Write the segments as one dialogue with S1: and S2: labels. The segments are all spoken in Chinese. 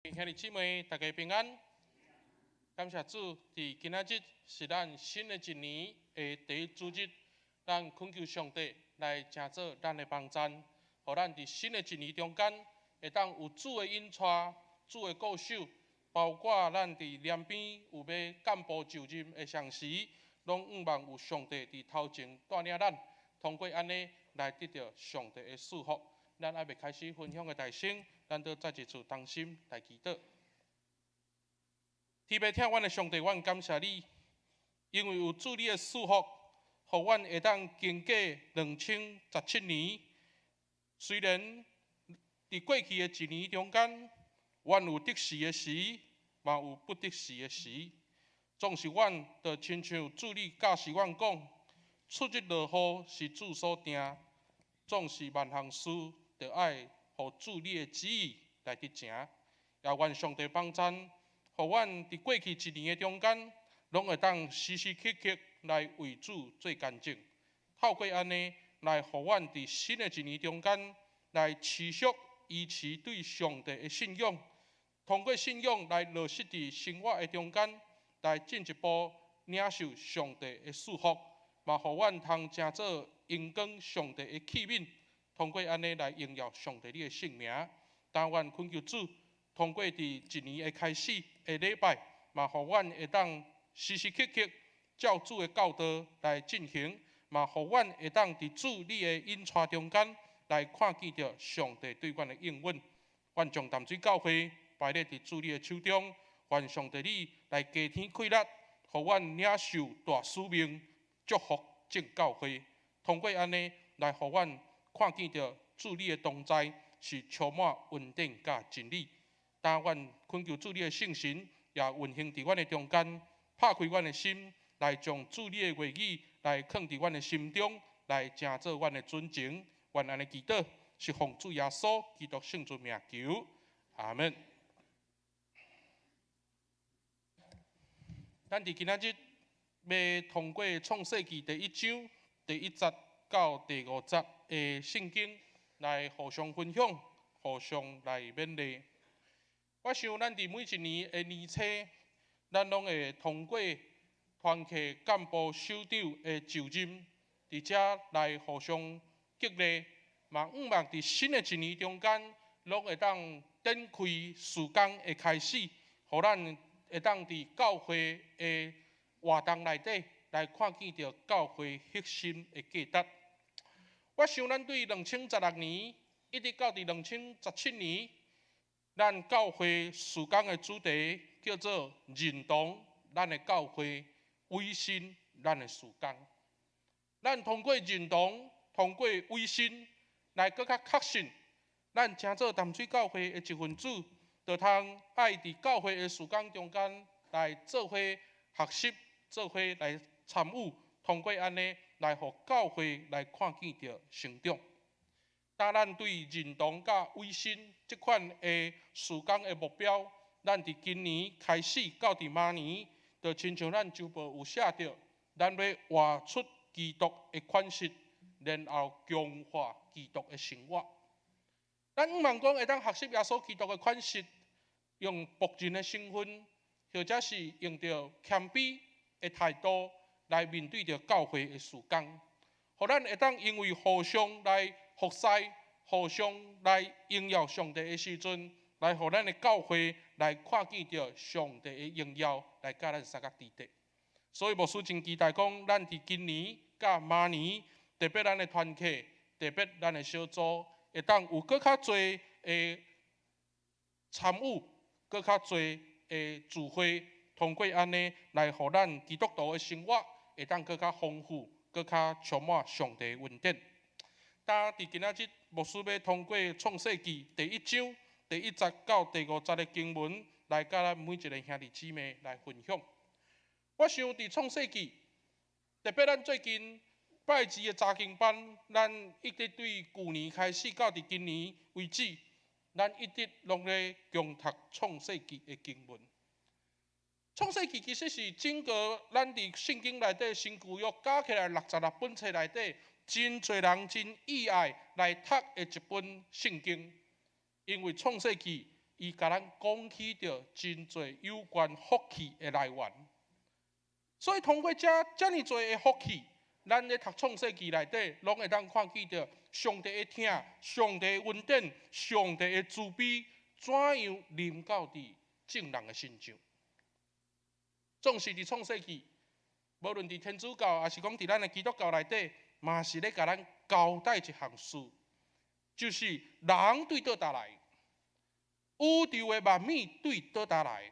S1: 兄弟姊妹，大家平安。感谢主，伫今仔日是咱新的一年的第一主日，咱恳求上帝来成做咱的帮站，互咱伫新的一年中间，会当有主的引带、主的固守，包括咱伫两边有要干部就任的上时，拢望有上帝伫头前带领咱，通过安尼来得到上帝的祝福。咱还未开始分享的大声，咱都再一次同心来祈祷。天父听阮的上帝，阮感谢你，因为有主你的祝福，互阮会当经过2017年。虽然伫过去的一年中间，阮有得时的时，嘛有不得时的时，总是阮着亲像主你教示阮讲，出日落雨是主所定，总是万项事着爱互主你的旨意来得成。也愿上帝帮咱，互阮伫过去一年的中间，拢会当时时刻刻来为主做见证。透过安尼，来互阮伫新的一年中间，来持续维持对上帝的信仰，通过信仰来落实伫生活的中间，来进一步领受上帝的祝福，嘛互阮通成做荣光上帝的器皿。通过安尼来荣耀上帝你的圣名，但愿恳求主，通过伫一年的开始的礼拜，嘛互阮会当时时刻刻照主的教导来进行，嘛互阮会当伫主你的引带中间来看见着上帝对阮的应允。愿将淡水教会摆咧伫主你的手中，愿上帝你来加添开力，互阮领受大使命，祝福正教会。通过安尼来互阮看见着主你的同在是充满稳定甲真理，但愿恳求主你的圣神也运行伫阮的中间，拍开阮的心，来将主你的话语来放伫阮的心中，来成做阮的准情。愿安尼祈祷，是奉主耶稣基督圣主名求，阿门。咱伫今仔日要通过创世纪第1章第1节到第5节的圣经来互相分享，互相来勉励。我想咱伫每一年的年初，咱拢会通过团契干部首长的就任，伫遮来互相激励，嘛望伫新的一年中间，拢会当展开时间的开始，互咱会当伫教会的活动内底来看见着教会核心的价值。我想咱对2016年一直到2017年，咱教会时间的主题叫做认同咱的教会，委身咱的时间。咱通过认同，通过委身，来更较确信，咱成做淡水教会的一份子，就通爱伫教会的时间中间来做伙学习，做伙来参与，通过安尼来互教会来看见着成长。当咱对认同甲委身即款的时间的目标，咱伫今年开始到伫明年，就亲像咱周报有写着，咱要活出基督的款式，然后强化基督的生活。咱望讲会当学习耶稣基督的款式，用仆人的身份，或者是用着谦卑的态度来面对着教会的事工，互咱会当因为互相来服侍，互相来荣耀上帝的时阵，来互咱的教会来看见着上帝的荣耀，来甲咱三角地地。所以牧师真期待讲，咱伫今年甲明年，特别咱的团契，特别咱的小组，会当有更较侪的参与，更较侪的聚会，通过安尼来互咱基督徒的生活会当更较丰富，更较充满上帝的恩典。但伫今仔日，牧师要通过创世纪第1章第1节到第5节的经文，来甲咱每一个兄弟姊妹来分享。我想伫创世纪，特别咱最近拜字的查经班，咱一直对去年开始到伫今年为止，咱一直拢咧共读创世纪的经文。创世纪其实是整个咱伫圣经内底新旧约加起来66本册内底，真侪人真意爱来读的一本圣经。因为创世纪伊甲咱讲起着真侪有关福气的来源。所以通过遮尔侪的福气，咱咧读创世纪内底，拢会当看见着上帝的疼、上帝的恩典、上帝的慈悲，怎样临到伫正人的身上。总是伫创世纪，无论伫天主教，还是讲伫咱的基督教内底，嘛是咧甲咱交代一项事，就是人对倒搭来，宇宙的万物对倒搭来。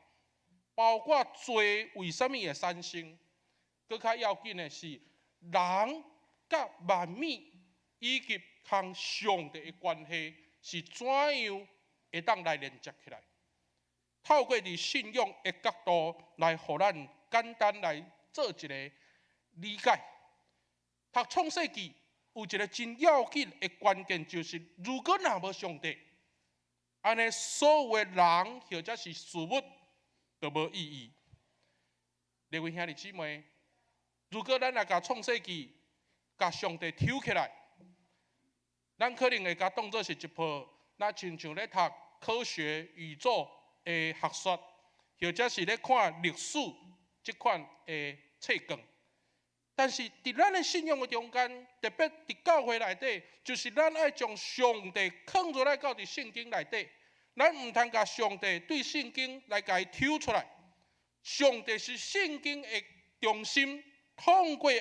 S1: 包括罪为什么会产生？更较要紧的是，人甲万物以及和上帝的关系是怎样会当来连接起来？透过伫信仰的角度来，互咱简单来做一个理解。读创世纪有一个真要紧的关键，就是如果若无上帝，安尼所有的人或者是事物，就无意义。各位兄弟姊妹，如果咱来甲创世纪、甲上帝抽起来，咱可能会甲当作是一部，那亲像咧读科学、宇宙的学说，或者是咧看历史即款的册卷。但是伫咱的信仰的中间，特别伫教会内底，就是咱爱将上帝放入来到伫圣经内底。咱唔通甲上帝对圣经来甲伊抽出来，上帝是圣经的中心。通过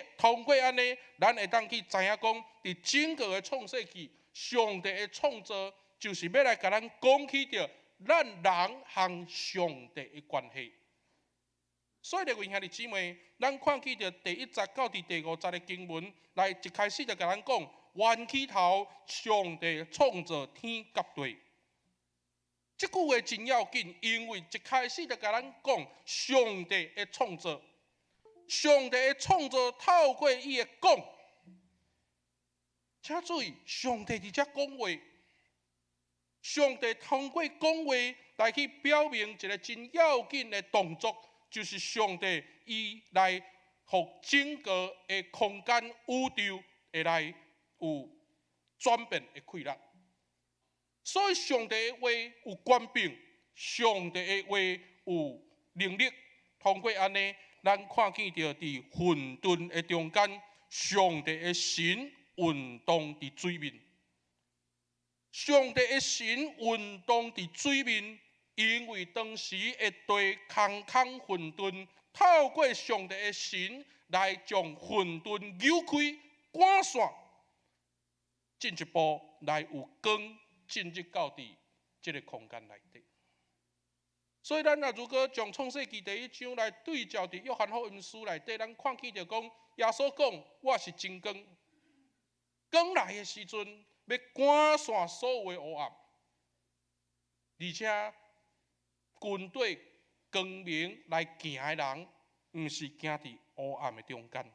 S1: 安尼，咱会当去知影讲，伫整个的创世纪，上帝的创造就是要来甲咱讲起着咱人和上帝的关系。所以，各位兄弟姊妹，咱看见着第1节到第5节的经文，来一开始就甲咱讲，源起头上帝创造天甲地。这句话真要紧，因为一开始就甲咱讲上帝的创造，上帝的创造透过伊的讲，请注意，上帝伫遮讲话，上帝通过讲话来去表明一个真要紧的动作，就是上帝伊来互整个的空间宇宙会来有转变的规律。所以上帝的话有权柄，上帝的话有能力。通过安尼，咱看见着伫混沌的中间，上帝的神运动伫水面。上帝的神运动伫水面，因为当时的地空空混沌，透过上帝的神来将混沌扭开、赶散，进一步来有光。进入到伫这个空间内底，所以咱如果从创世纪第1章来对照伫约翰福音书内底，咱看见着讲，耶稣讲我是真光，光来的时阵要赶散所有的黑暗，而且军队光明来行的人，毋是行伫黑暗的中间。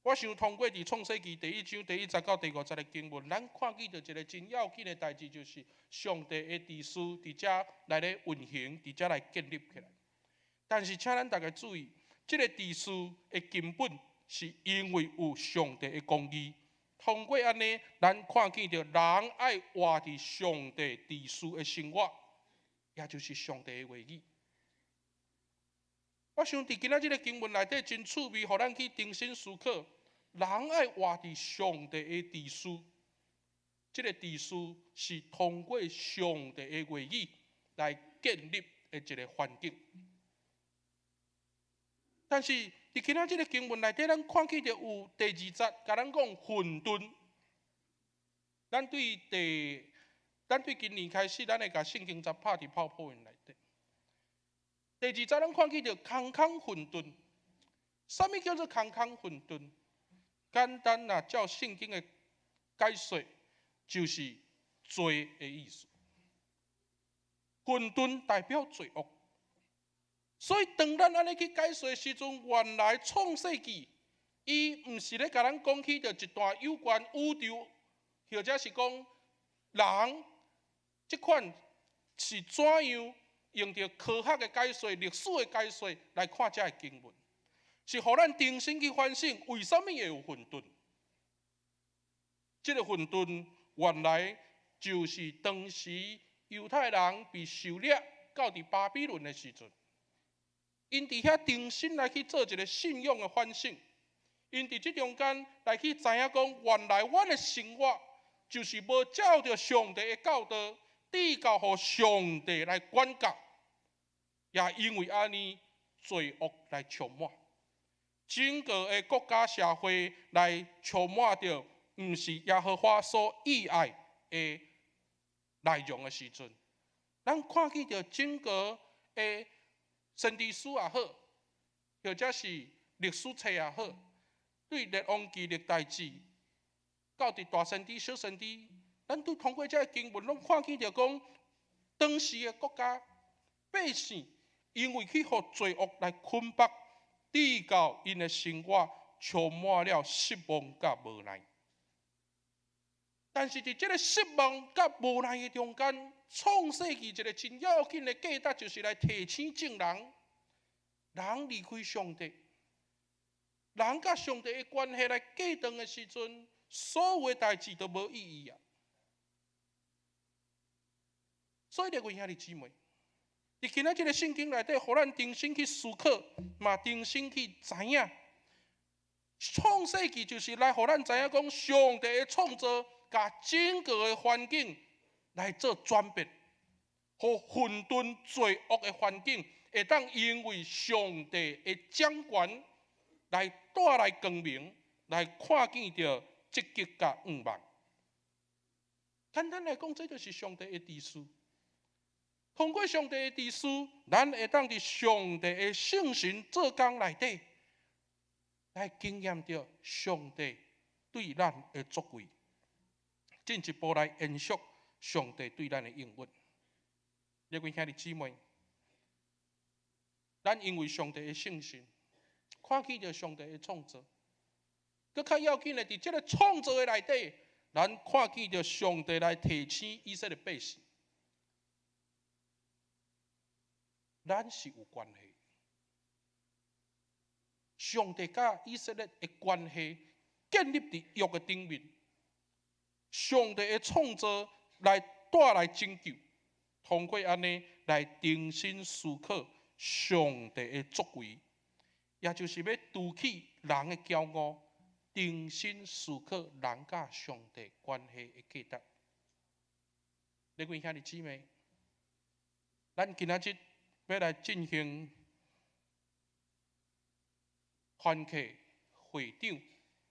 S1: 我想通过伫创世纪第1章第1节到第5节的经文，咱看见到一个真要紧的代志，就是上帝的治序伫遮来咧运行，伫遮来建立起来。但是，请咱大家注意，这个治序的根本是因为有上帝的公义。通过安尼，咱看见到人爱活伫上帝治序的生活，也就是上帝的话语。我想伫今仔日个经文内底真趣味，互咱去重新思考。人爱活伫上帝的治序，这个治序是通过上帝的话语来建立的一个环境。但是伫今仔日个经文内底，咱看见着有第2节，甲咱讲混沌。咱对今年开始，咱会甲圣经节拍伫PowerPoint内底。第2节咱看见着空空混沌。什么叫做空空混沌？简单啦，照圣经的解说，就是罪的意思。混沌代表罪恶，所以当咱安尼去解说的时阵，原来创世纪伊毋是咧甲咱讲起着一段有关宇宙，或者是讲人即款是怎样用着科学的解说、历史的解说来看这个经文。是互咱重新去反省，为什么会有混沌？这个混沌原来就是当时犹太人被狩猎到伫巴比伦的时阵，因伫遐重新来去做一个信仰的反省。因伫即中间来去知影讲，原来阮的生活就是无照着上帝的教导，递交互上帝来管教，也因为安尼罪恶来充满，整个的国家社会来充满着，毋是耶和华所喜爱的内容的时阵，咱看见着整个的先知书也好，或者是历史册也好，对列王记、历代志，到伫大先知、小先知，咱都通过这个经文，拢看见着讲，当时的国家百姓因为去互罪恶来捆绑，直到因的生活充满了失望甲无奈。但是伫这个失望甲无奈的中间，创世纪一个真要紧的价值，就是来提醒众人：人离开上帝，人甲上帝的关系来隔断的时阵，所有的代志都无意义啊！所以，各位兄弟姊妹，伫今仔日个圣经内底，互咱重新去思考，嘛重新去知影，创世纪就是来互咱知影讲，上帝的创造。甲整个的环境来做转变，互混沌罪恶的环境会当因为上帝的掌权来带来光明，来看见着积极甲愿望。简单来讲，这就是上帝的旨意。通过上帝的旨意，咱会当伫上帝的圣神做工内底，来经验着上帝对咱的作为。进一步来延续上帝对咱的应允。各位兄弟姊妹，咱因为上帝的圣神，看见着上帝的创造，更较要紧的，伫这个创造的内底，咱看见着上帝来提醒以色列百姓，咱是有关系。上帝甲以色列的关系建立伫约的顶面。上帝的创造来带来拯救，通过安尼来重新思考上帝的作为，也就是要除去人的骄傲，重新思考人甲上帝关系的价值。各位兄弟姊妹，咱今仔日要来进行团契会长、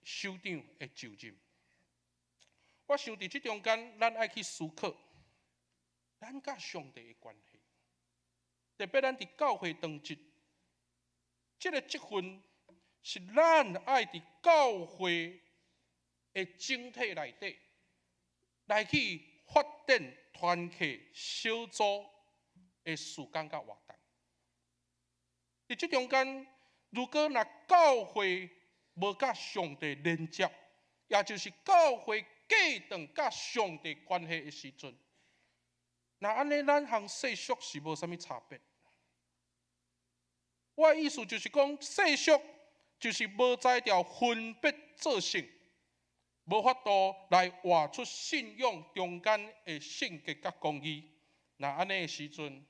S1: 首长的就任。我想伫这中间，咱爱去思考，咱甲上帝的关系。特别咱伫教会当中，这个职分是咱爱伫教会的整体内底，来去发展团契小组的时间甲活动。伫这中间，如果若教会无甲上帝连接，也就是教会隔断甲上帝关系的时阵，那安尼咱和世俗是无啥物差别。我的意思就是讲，世俗就是无在条分别做性，无法度来画出信仰中间的性格甲公义。那安尼的时阵，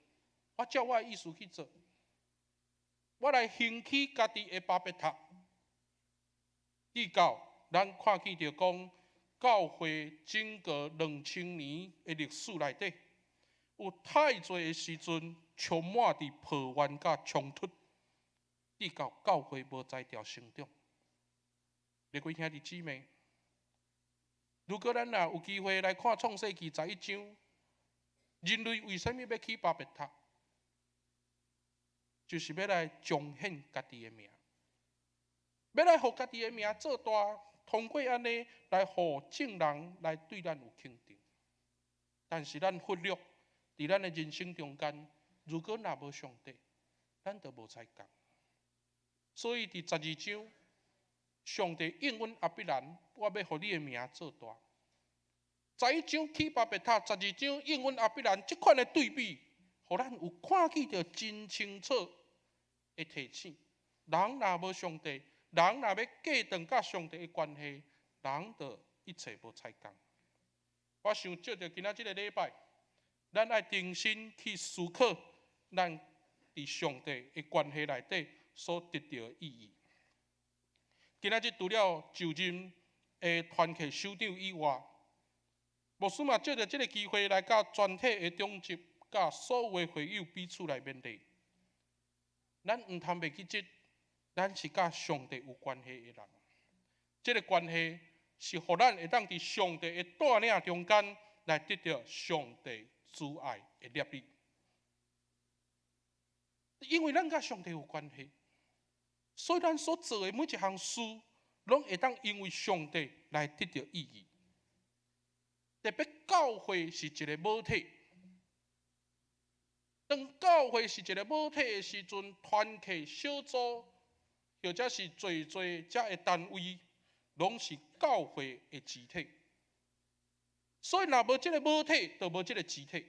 S1: 我照我的意思去做，我来兴起家己的巴别塔，直到咱看见着讲。教会整个2000年的历史内底，有太侪的时阵充满伫破坏甲冲突，直到教会无在条成长。各位兄弟姊妹，如果咱若有机会来看创世纪11章，人类为什么要起巴别塔？就是要来彰显家己的名，要来互家己的名做大。通过安尼来互众人来对咱有肯定，但是咱忽略伫咱的人生中间，如果若无上帝，咱就无采讲。所以伫12章，上帝应允亚伯兰，我要互你的名做大。11章起巴别塔，12章应允亚伯兰，这款的对比，互咱有看见着真清楚的提醒。人若无上帝，人若要隔断甲上帝的关系，人就一切无采讲。我想借着今仔日个礼拜，咱爱重新去思考咱伫上帝的关系内底所得到的意义。今仔日除了就任的团契首长以外，牧师嘛借着这个机会来甲全体的中职、甲所有的会友彼此来勉励。咱毋通袂记得，咱是甲上帝有关系的人。这个关系是互咱会当伫上帝的带领中间来得到上帝主爱的业力。因为咱甲上帝有关系，所以咱所做的每一项事，拢会当因为上帝来得到意义。特别教会是一个母体，当教会是一个母体的时阵，团契小组或者是侪遮的单位，拢是教会的肢体。所以若无这个母体，就无这个肢体。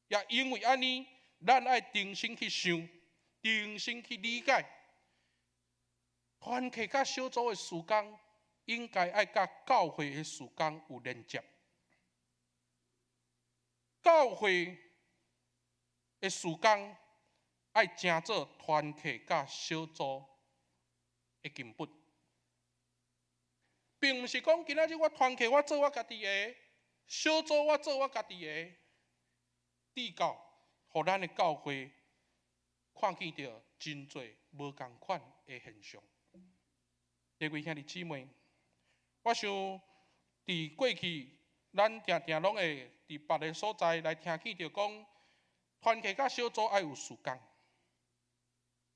S1: 也因为安尼，咱爱重新去想，重新去理解，团契甲小组的事工，应该爱甲教会的事工有连接。教会的事工爱成做团契甲小组的根本，并毋是讲今仔日我团契我做我家己的，小组我做我家己的，递到，互咱的教会看见到真侪无共款的现象。各位兄弟姊妹，我想伫过去，咱常常拢会伫别个所在来听见着讲，团契甲小组爱有事工，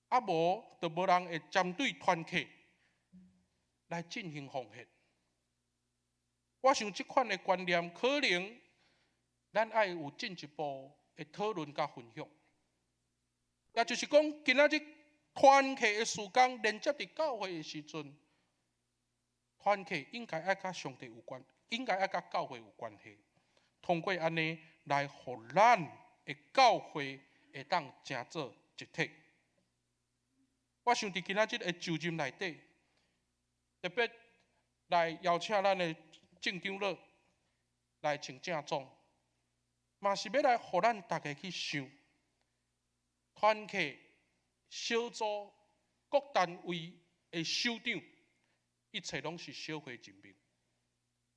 S1: 啊无就无人会针对团契来进行奉献。我想即款的观念，可能咱爱有进一步的讨论甲分享。也就是讲，今仔日团契的事工连接伫教会的时阵，团契应该爱甲上帝有关，应该爱甲教会有关系。通过安尼来，互咱的教会会当成做一体。我想伫今仔日的就任内底，特别来邀请咱的正长老来请正总，嘛是要来互咱大家去想，团契、小组、各单位的首长，一切拢是小会人民，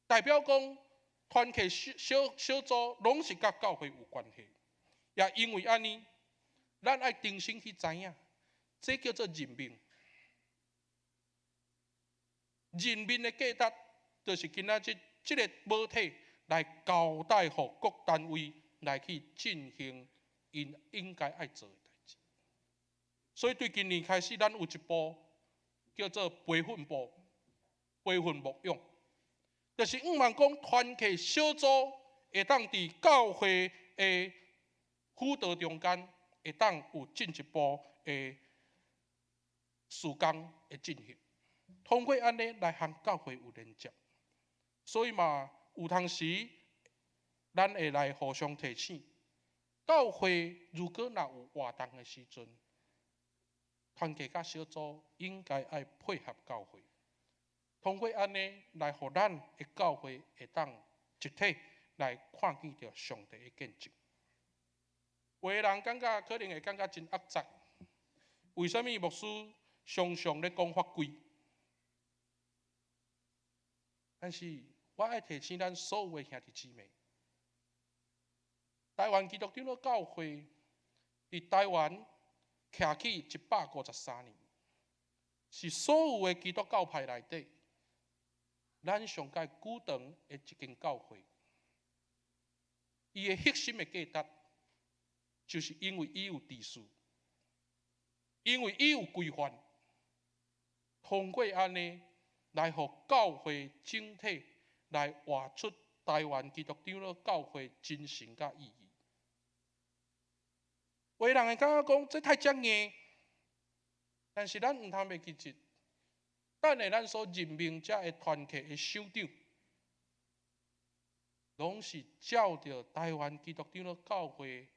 S1: 代表讲团契小组拢是甲教会有关系。也因为安尼，咱爱重新去知影，这叫做人命。人民的价值，就是今仔日这个母体来交代互各单位来去进行因应该爱做的代志。所以对今年开始，咱有一部叫做培训部，培训牧养，就是毋茫讲团契小组会当伫教会的辅导中间，会当有进一步的事工的进行。通过安尼来和教会有连接，所以嘛，有当时咱会来互相提醒。教会如果若有活动的时阵，团契甲小组应该爱配合教会，通过安尼来互咱的教会会当一体来看见着上帝的见证。有的人感觉可能会感觉真压杂，为什么牧师常常咧讲法规？但是我爱提醒咱所有的兄弟姊妹，台湾基督长老教会伫台湾徛起153年，是所有的基督教派内底，咱上界久长的一间教会。伊的核心的价值，就是因为伊有秩序，因为伊有规范，通过安尼来互教会整体来活出台湾基督长老教会精神甲意义。有的人会感觉讲这太僵硬，但是咱毋通袂记住，等下咱所任命这个团契的首长，拢是照着台湾基督长老教会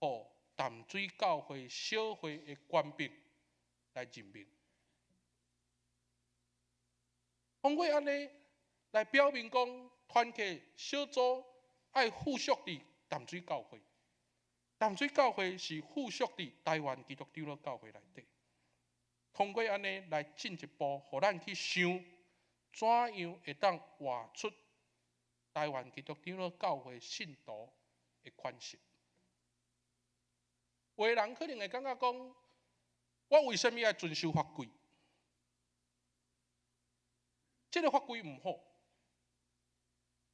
S1: 和淡水教会小会的官兵来任命。通过安尼来表明讲，团契小组爱附属伫淡水教会。淡水教会是附属伫台湾基督长老教会内底。通过安尼来进一步，互咱去想，怎样会当活出台湾基督长老教会信徒的款式。有的人可能会感觉讲，我为什么要遵守法规？这个法规唔好，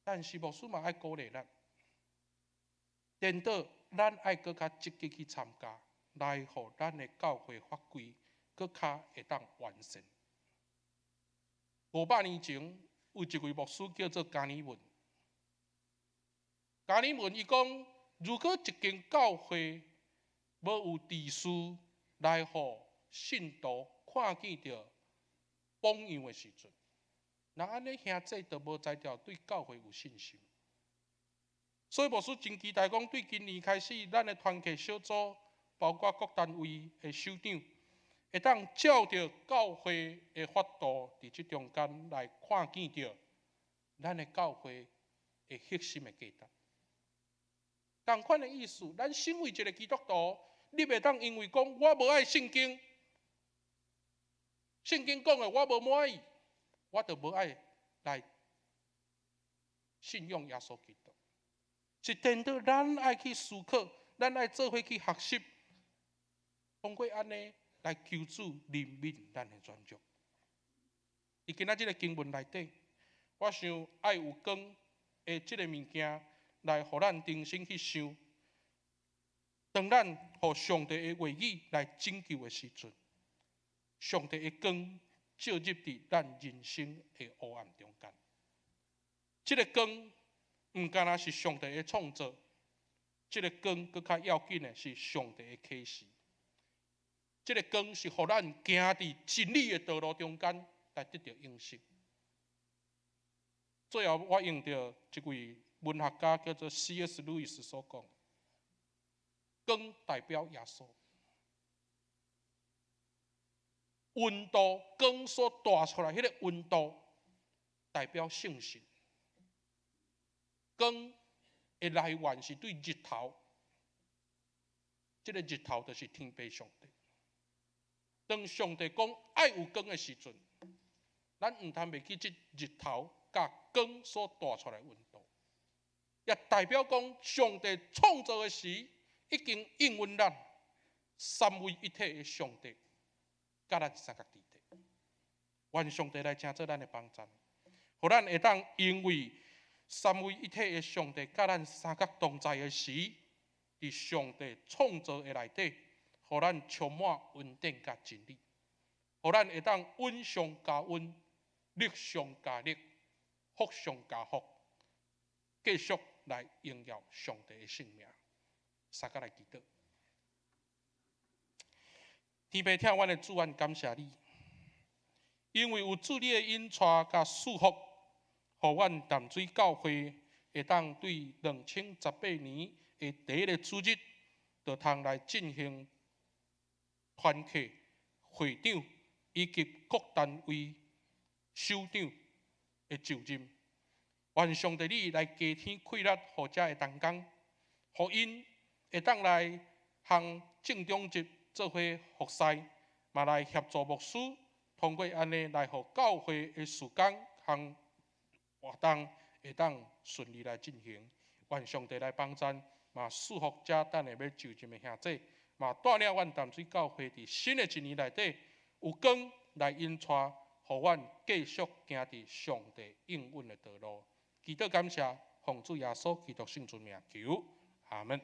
S1: 但是牧师嘛爱鼓励咱，颠倒咱爱更较积极去参加，来互咱的教会法规更较会当完善。500年前有一位牧师叫做加尼文，加尼文伊讲，如果一间教会无有秩序来互信徒看见到榜样的时阵，那安尼兄弟就无才调对教会有信心。所以牧师真期待讲，对今年开始，咱的团契小组，包括各单位的首长，会当照着教会的法度，伫即中间来看见到咱的教会的核心的价值。同款的意思，咱身为一个基督徒，你袂当因为讲我无爱圣经，圣经讲的我无满意，我就无爱来信用耶稣基督。是颠倒，咱爱去思考，咱爱做伙去学习，通过安尼来求主怜悯咱的专注。伫今仔日个经文内底，我想爱有光的即个物件，来互咱重新去想。当咱互上帝的话语来拯救的时阵，上帝的光照入伫咱人生的黑暗中间。即个光唔单单是上帝的创造，即个光更较要紧的是上帝的启示。即个光是互咱行伫真理的道路中间来得到认识。最后，我用到一位文学家叫做 C.S. 路易斯所讲：光代表耶稣，温度光所带出来，迄个温度代表圣神。光的来源是对日头，这个日头就是天父上帝。当上帝讲爱有光的时阵，咱唔通袂记这日头甲光所带出来温度，也代表讲上帝创造的时已经应允咱三位一体的上帝，甲咱三角地体。愿上帝来成做咱的帮助，互咱会当因为三位一体的上帝甲咱三角同在的时，伫上帝创造的内底，互咱充满稳定甲真理，互咱会当稳上加稳，力上加力，福上加福，继续来荣耀上帝的圣名。三角来祈祷，天父，听阮的主，愿感谢你，因为有主你的引带甲祝福。互阮淡水教会会当对2018年的第一个主日，就通来进行团契、会长以及各单位首长的就任。愿上帝你来加添气力，互遮的同工，互因会当来向正中节做伙服侍，嘛来协助牧师，通过安尼来互教会的事工向活动会当顺利来进行，愿上帝来帮助，嘛祝福遮等下要就任的兄弟，嘛带领阮淡水教会伫新的一年内底有光来引带，互阮继续行伫上帝应允的道路。祈祷感谢，奉主耶稣基督圣主名求，阿门。